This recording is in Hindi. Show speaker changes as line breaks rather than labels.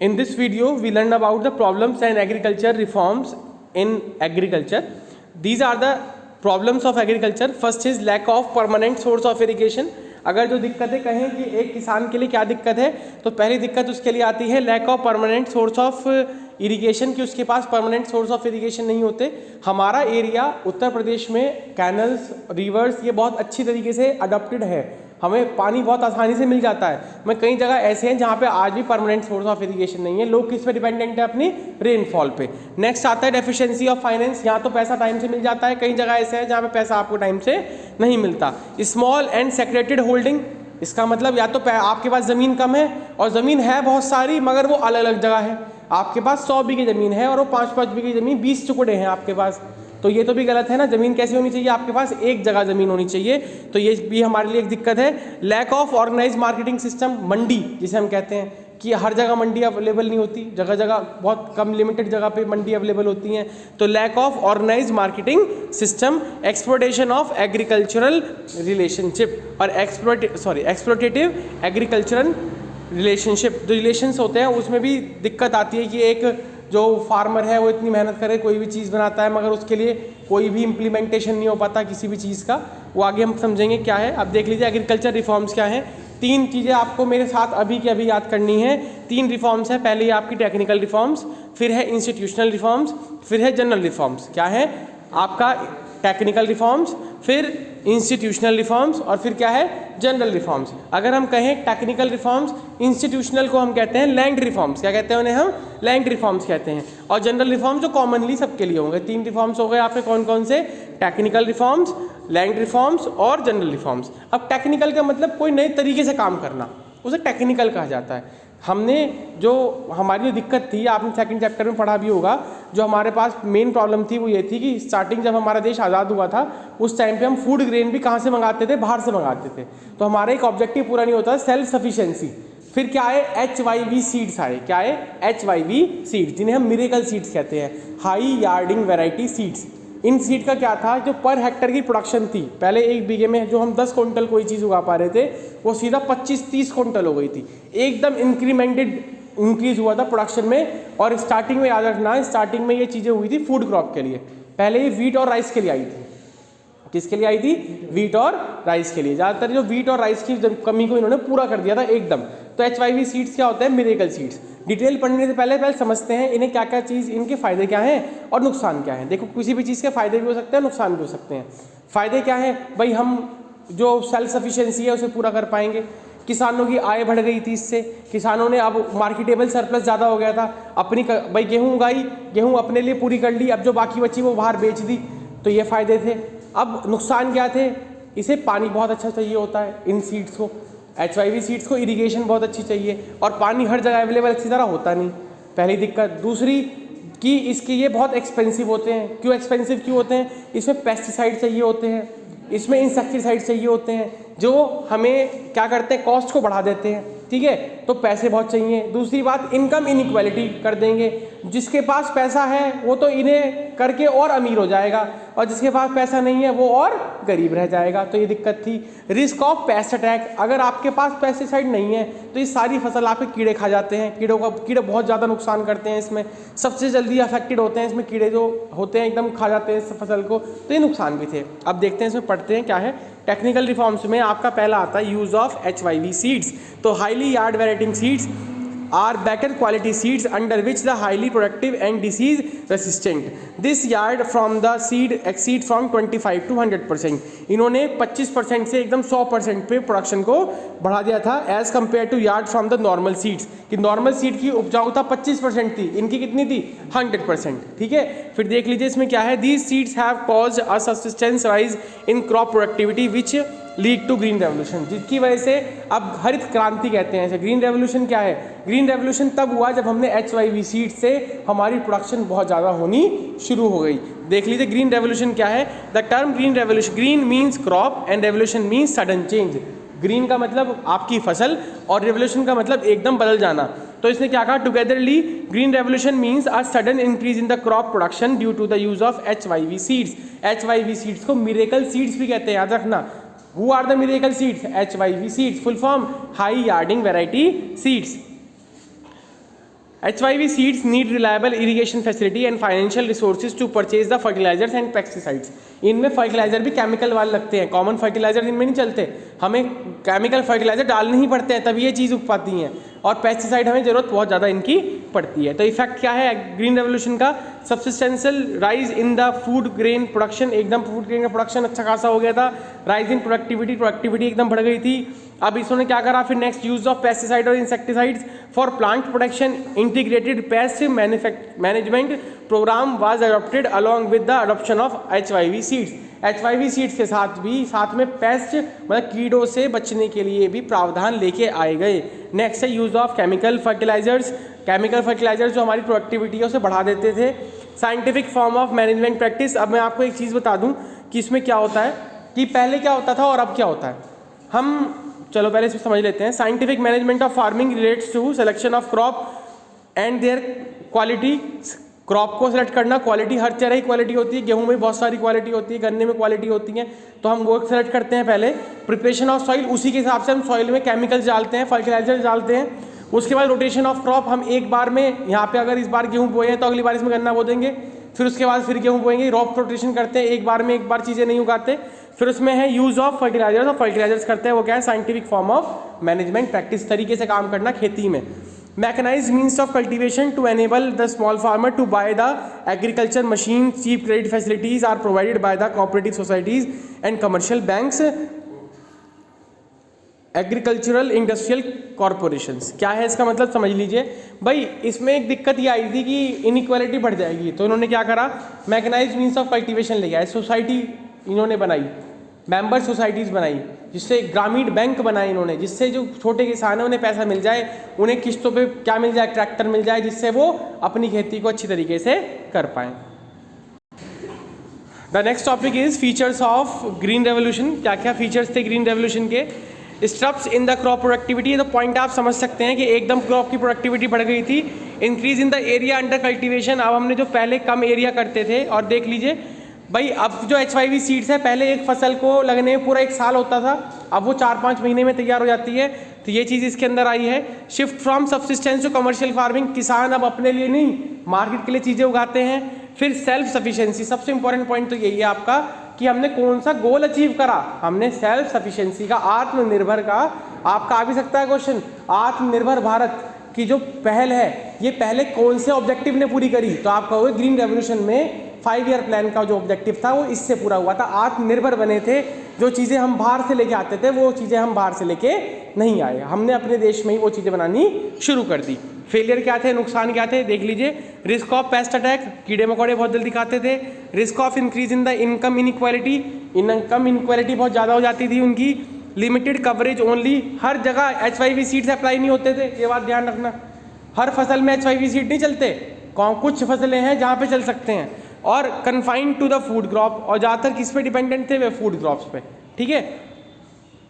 In this video, we learn about the problems and agriculture reforms in agriculture. These are the problems of agriculture. First is lack of permanent source of irrigation. अगर जो दिक्कतें कहें कि एक किसान के लिए क्या दिक्कत है, तो पहली दिक्कत उसके लिए आती है lack of permanent source of irrigation, कि उसके पास परमानेंट सोर्स ऑफ इरिगेशन नहीं होते. हमारा एरिया उत्तर प्रदेश में कैनल्स, रिवर्स ये बहुत अच्छी तरीके से अडॉप्टेड है, हमें पानी बहुत आसानी से मिल जाता है. मैं कई जगह ऐसे हैं जहाँ पे आज भी परमानेंट सोर्स ऑफ इरिगेशन नहीं है. लोग किस पे डिपेंडेंट है? अपनी रेनफॉल पे. नेक्स्ट आता है डेफिशिएंसी ऑफ फाइनेंस. यहाँ तो पैसा टाइम से मिल जाता है, कई जगह ऐसे हैं जहाँ पे पैसा आपको टाइम से नहीं मिलता. स्मॉल एंड सेक्रेटेड होल्डिंग, इसका मतलब या तो आपके पास ज़मीन कम है और ज़मीन है बहुत सारी मगर वो अलग अलग जगह है. आपके पास 100 बीघे ज़मीन है और वो 5-5 बीघे ज़मीन 20 टुकड़े हैं आपके पास, तो ये तो भी गलत है ना. ज़मीन कैसी होनी चाहिए? आपके पास एक जगह ज़मीन होनी चाहिए. तो ये भी हमारे लिए एक दिक्कत है. Lack of organise marketing system, mandi जिसे हम कहते हैं कि हर जगह मंडी अवेलेबल नहीं होती, जगह जगह बहुत कम लिमिटेड जगह पे मंडी अवेलेबल होती हैं. तो lack of organise marketing system, exploitation of agricultural relationship और एक्सप्लोटेटिव एग्रीकल्चरल रिलेशनशिप, जो रिलेशंस होते हैं उसमें भी दिक्कत आती है कि एक जो फार्मर है वो इतनी मेहनत करे, कोई भी चीज़ बनाता है मगर उसके लिए कोई भी इम्प्लीमेंटेशन नहीं हो पाता किसी भी चीज़ का. वो आगे हम समझेंगे क्या है. अब देख लीजिए एग्रीकल्चर रिफॉर्म्स क्या हैं. 3 चीज़ें आपको मेरे साथ अभी के अभी याद करनी है. 3 रिफॉर्म्स है. पहले आपकी टेक्निकल रिफॉर्म्स, फिर है इंस्टीट्यूशनल रिफॉर्म्स, फिर है जनरल रिफॉर्म्स. क्या है? आपका टेक्निकल रिफॉर्म्स, फिर इंस्टीट्यूशनल रिफॉर्म्स और फिर क्या है? General reforms. अगर हम कहें टेक्निकल रिफॉर्म्स, इंस्टीट्यूशनल को हम कहते हैं लैंड रिफॉर्म्स. क्या कहते हैं उन्हें? हम लैंड रिफॉर्म्स कहते हैं. और जनरल रिफॉर्म्स जो कॉमनली सबके लिए होंगे. 3 रिफॉर्म्स हो गए आपके. कौन कौन से? टेक्निकल रिफॉर्म्स, लैंड रिफॉर्म्स और जनरल रिफॉर्म्स. अब टेक्निकल का मतलब कोई नए तरीके से काम करना, उसे टेक्निकल कहा जाता है. हमने जो हमारी जो दिक्कत थी, आपने सेकंड चैप्टर में पढ़ा भी होगा, जो हमारे पास मेन प्रॉब्लम थी वो ये थी कि स्टार्टिंग जब हमारा देश आज़ाद हुआ था उस टाइम पे हम फूड ग्रेन भी कहाँ से मंगाते थे? बाहर से मंगाते थे. तो हमारा एक ऑब्जेक्टिव पूरा नहीं होता, सेल्फ सफिशिएंसी. फिर क्या है? HYV सीड्स आए. क्या है? HYV सीड्स, जिन्हें हम मिरेकल सीड्स कहते हैं, हाई यार्डिंग वैरायटी सीड्स. इन सीड का क्या था? जो पर हेक्टर की प्रोडक्शन थी, पहले 1 बीघे में जो हम 10 क्विंटल कोई चीज़ उगा पा रहे थे वो सीधा 25-30 क्विंटल हो गई थी. एकदम इंक्रीज हुआ था प्रोडक्शन में. और स्टार्टिंग में याद रखना, स्टार्टिंग में ये चीज़ें हुई थी फूड क्रॉप के लिए. पहले ये वीट और राइस के लिए आई थी. किसके लिए आई थी? वीट और राइस के लिए. ज़्यादातर जो वीट और राइस की कमी को इन्होंने पूरा कर दिया था एकदम. तो HYV सीड्स क्या होते हैं? Miracle seeds. डिटेल पढ़ने से पहले समझते हैं इन्हें क्या क्या चीज़, इनके फ़ायदे क्या हैं और नुकसान क्या हैं. देखो किसी भी चीज़ के फ़ायदे भी हो सकते हैं, नुकसान भी हो सकते हैं. फ़ायदे क्या हैं भाई? हम जो सेल्फ सफिशिएंसी है उसे पूरा कर पाएंगे. किसानों की आय बढ़ गई थी इससे. किसानों ने अब मार्केटेबल सरप्लस ज़्यादा हो गया था. अपनी भाई गेहूँ उगाई, गेहूँ अपने लिए पूरी कर ली, अब जो बाकी बची वो बाहर बेच दी. तो ये फ़ायदे थे. अब नुकसान क्या थे? इसे पानी बहुत अच्छा चाहिए होता है इन सीड्स को. HYV सीड्स को इरिगेशन बहुत अच्छी चाहिए और पानी हर जगह अवेलेबल अच्छी तरह होता नहीं. पहली दिक्कत. दूसरी कि इसके ये बहुत एक्सपेंसिव होते हैं. क्यों एक्सपेंसिव क्यों होते हैं? इसमें पेस्टिसाइड चाहिए होते हैं, इसमें इंसेक्टिसाइड चाहिए होते हैं, जो हमें क्या करते हैं? कॉस्ट को बढ़ा देते हैं. ठीक है, तो पैसे बहुत चाहिए. दूसरी बात, इनकम इनइक्वालिटी कर देंगे. जिसके पास पैसा है वो तो इन्हें करके और अमीर हो जाएगा और जिसके पास पैसा नहीं है वो और गरीब रह जाएगा. तो ये दिक्कत थी. रिस्क ऑफ पेस्ट अटैक, अगर आपके पास पेस्टिसाइड नहीं है तो ये सारी फसल आपके कीड़े खा जाते हैं. कीड़े बहुत ज़्यादा नुकसान करते हैं. इसमें सबसे जल्दी अफेक्टेड होते हैं, इसमें कीड़े जो होते हैं एकदम खा जाते हैं इस फसल को. तो ये नुकसान भी थे. अब देखते हैं इसमें पढ़ते हैं क्या है. टेक्निकल रिफॉर्म्स में आपका पहला आता है यूज़ ऑफ HYV सीड्स. तो highly yield variety seeds are better quality seeds under which the highly productive and disease resistant. This yard from the seed exceed from 25 to 100%. इन्होंने 25% से एकदम 100% पे प्रोडक्शन को बढ़ा दिया था as compare to yield from the normal seeds. कि नॉर्मल सीड की उपजाऊता 25% थी, इनकी कितनी थी? 100%. ठीक है, फिर देख लीजिए इसमें क्या है. These seeds have caused a substantial rise in crop productivity which lead to green revolution, जिसकी वजह से अब हरित क्रांति कहते हैं इसे. ग्रीन रेवोल्यूशन क्या है? ग्रीन रेवोल्यूशन तब हुआ जब हमने HYV सीड से हमारी प्रोडक्शन बहुत ज़्यादा होनी शुरू हो गई. देख लीजिए ग्रीन रेवोल्यूशन क्या है. The term green revolution, green means crop and revolution means sudden change. Green का मतलब आपकी फसल और रेवोल्यूशन का मतलब एकदम बदल जाना. तो इसने क्या कहा? Togetherly green revolution means a sudden increase in the crop production due to the use of HYV seeds. HYV seeds को मिरेकल सीड्स भी कहते हैं, याद रखना. Who are the miracle seeds? HYV seeds. Full form high yarding variety seeds. HYV seeds need reliable irrigation facility and financial resources to purchase the fertilizers and pesticides. इनमें फर्टिलाइजर भी केमिकल वाले लगते हैं, कॉमन फर्टिलाइजर इनमें नहीं चलते, हमें केमिकल फर्टिलाइजर डालने ही पड़ते हैं तभी ये चीज़ उग पाती हैं, और पेस्टिसाइड हमें ज़रूरत बहुत ज़्यादा इनकी पड़ती है। तो इफेक्ट क्या है ग्रीन रेवोल्यूशन का? Substantial rise in the food grain production, एकदम फूड ग्रेन का प्रोडक्शन अच्छा खासा हो गया था। राइज इन प्रोडक्टिविटी एकदम बढ़ गई थी। अब इसने क्या करा फिर नेक्स्ट? यूज ऑफ पेस्टिसाइड और insecticides for plant protection, integrated pest management programme was adopted along with the adoption of HYV seeds. HYV seeds के साथ में पेस्ट मतलब कीड़ों से बचने के लिए भी प्रावधान लेके आए गए। नेक्स्ट है use of chemical fertilisers. Chemical fertilisers जो हमारी प्रोडक्टिविटी है उसे बढ़ा देते थे। Scientific form of management practice. अब मैं आपको एक चीज़ बता दूं कि इसमें क्या होता है कि पहले क्या होता था और अब क्या होता है। हम चलो पहले इसमें समझ लेते हैं। Scientific management of farming relates to selection of crop and their quality. Crop को सिलेक्ट करना, क्वालिटी हर तरह की क्वालिटी होती है, गेहूं में बहुत सारी क्वालिटी होती है, गन्ने में क्वालिटी होती है, तो हम वो सेलेक्ट करते हैं पहले। प्रिपरेशन ऑफ सॉइल, उसी के हिसाब से हम सॉइल में केमिकल्स डालते हैं, फर्टिलाइजर्स डालते हैं। उसके बाद रोटेशन ऑफ क्रॉप, हम एक बार में यहाँ पे अगर इस बार गेहूँ बोए हैं तो अगली बार इसमें गन्ना बो देंगे, फिर उसके बाद फिर गेहूँ बोएंगे। क्रॉप रोटेशन करते हैं, एक बार में एक बार चीज़ें नहीं उगाते। फिर उसमें है यूज़ ऑफ फर्टिलाइजर्स, और फर्टिलाइजर्स करते हैं वो क्या है? Scientific form of management practice, तरीके से काम करना खेती में। Mechanised means of cultivation to enable the small farmer to buy the agriculture machine. Cheap credit facilities are provided by the cooperative societies and commercial banks. Agricultural industrial corporations, क्या है इसका मतलब समझ लीजिए भाई। इसमें एक दिक्कत ये आई थी कि इनइक्वालिटी बढ़ जाएगी, तो इन्होंने क्या करा? मैकेनाइज्ड मीन्स ऑफ कल्टीवेशन ले आए, सोसाइटी इन्होंने बनाई, मेंबर सोसाइटीज़ बनाई, जिससे ग्रामीण बैंक बनाए इन्होंने, जिससे जो छोटे किसान हैं उन्हें पैसा मिल जाए, उन्हें किस्तों पे क्या मिल जाए? ट्रैक्टर मिल जाए, जिससे वो अपनी खेती को अच्छी तरीके से कर पाएँ। The next topic is features of green revolution. क्या क्या फीचर्स थे ग्रीन रेवोल्यूशन के? Steps in the crop productivity, तो पॉइंट आप समझ सकते हैं कि एकदम क्रॉप की प्रोडक्टिविटी बढ़ गई थी। Increase in the area under cultivation, अब हमने जो पहले कम एरिया करते थे, और देख लीजिए भाई अब जो HYV सीड्स है, पहले एक फसल को लगने में पूरा 1 साल होता था, अब वो 4-5 महीने में तैयार हो जाती है, तो ये चीज़ इसके अंदर आई है। Shift from subsistence to commercial farming, किसान अब अपने लिए नहीं मार्केट के लिए चीज़ें उगाते हैं। फिर सेल्फ सफिशिएंसी, सबसे इंपॉर्टेंट पॉइंट तो यही है आपका कि हमने कौन सा गोल अचीव करा, हमने सेल्फ सफिशिएंसी का, आत्मनिर्भर का। आपका आ भी सकता है क्वेश्चन, आत्मनिर्भर भारत की जो पहल है ये पहले कौन से ऑब्जेक्टिव ने पूरी करी? तो आप कहोगे ग्रीन रेवोल्यूशन में 5 ईयर प्लान का जो ऑब्जेक्टिव था वो इससे पूरा हुआ था। आत्मनिर्भर बने थे, जो चीज़ें हम बाहर से लेके आते थे वो चीज़ें हम बाहर से लेके नहीं आए, हमने अपने देश में ही वो चीज़ें बनानी शुरू कर दी। फेलियर क्या थे, नुकसान क्या थे, देख लीजिए। रिस्क ऑफ पेस्ट अटैक, कीड़े मकोड़े बहुत जल्दी खाते थे। Risk of increase in the income inequality, income inequality बहुत ज़्यादा हो जाती थी उनकी। लिमिटेड कवरेज ओनली, हर जगह HYV सीड्स अप्लाई नहीं होते थे, ये बात ध्यान रखना। हर फसल में HYV सीड नहीं चलते, कुछ फसलें हैं जहाँ पे चल सकते हैं। और confined to the food crop, और ज़्यादातर किस पे डिपेंडेंट थे? वे फूड क्रॉप्स पे, ठीक है।